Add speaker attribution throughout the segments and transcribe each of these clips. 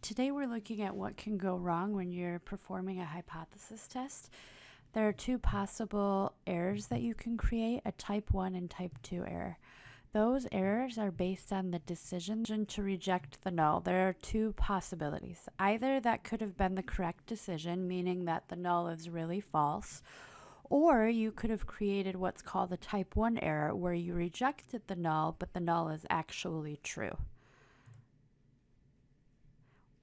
Speaker 1: Today we're looking at what can go wrong when you're performing a hypothesis test. There are two possible errors that you can create, a type 1 and type 2 error. Those errors are based on the decision to reject the null. There are two possibilities. Either that could have been the correct decision, meaning that the null is really false, or you could have created what's called a type 1 error where you rejected the null, but the null is actually true.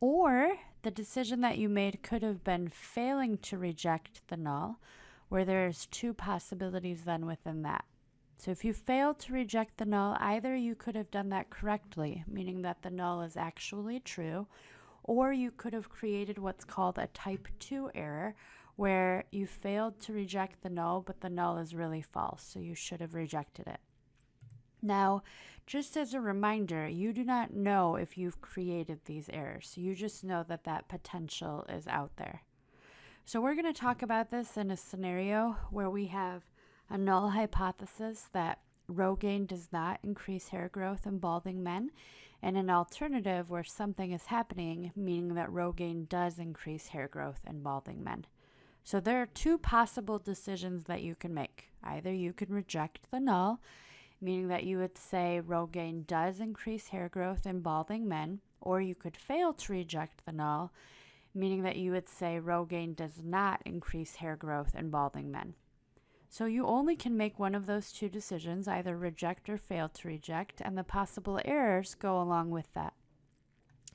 Speaker 1: Or the decision that you made could have been failing to reject the null, where there's two possibilities then within that. So if you failed to reject the null, either you could have done that correctly, meaning that the null is actually true, or you could have created what's called a type 2 error, where you failed to reject the null, but the null is really false, so you should have rejected it. Now, just as a reminder, you do not know if you've created these errors. You just know that that potential is out there. So we're going to talk about this in a scenario where we have a null hypothesis that Rogaine does not increase hair growth in balding men, and an alternative where something is happening, meaning that Rogaine does increase hair growth in balding men. So there are two possible decisions that you can make. Either you can reject the null, meaning that you would say Rogaine does increase hair growth in balding men, or you could fail to reject the null, meaning that you would say Rogaine does not increase hair growth in balding men. So you only can make one of those two decisions, either reject or fail to reject, and the possible errors go along with that.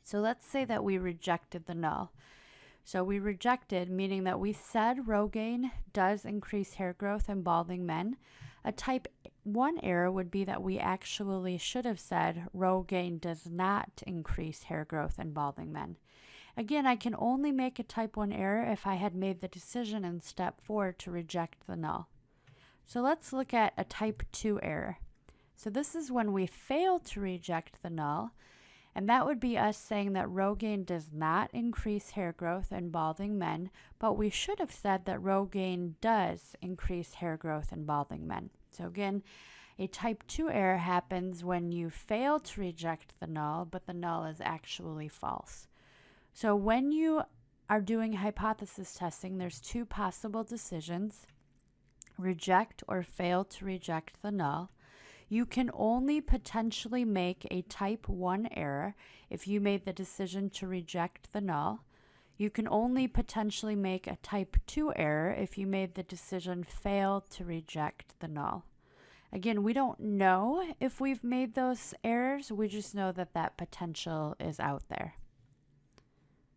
Speaker 1: So let's say that we rejected the null. So we rejected, meaning that we said Rogaine does increase hair growth in balding men. A type 1 error would be that we actually should have said Rogaine does not increase hair growth in balding men. Again, I can only make a type 1 error if I had made the decision in step 4 to reject the null. So let's look at a type 2 error. So this is when we fail to reject the null, and that would be us saying that Rogaine does not increase hair growth in balding men, but we should have said that Rogaine does increase hair growth in balding men. So again, a type 2 error happens when you fail to reject the null, but the null is actually false. So when you are doing hypothesis testing, there's two possible decisions: reject or fail to reject the null. You can only potentially make a type 1 error if you made the decision to reject the null. You can only potentially make a type 2 error if you made the decision fail to reject the null. Again, we don't know if we've made those errors, we just know that that potential is out there.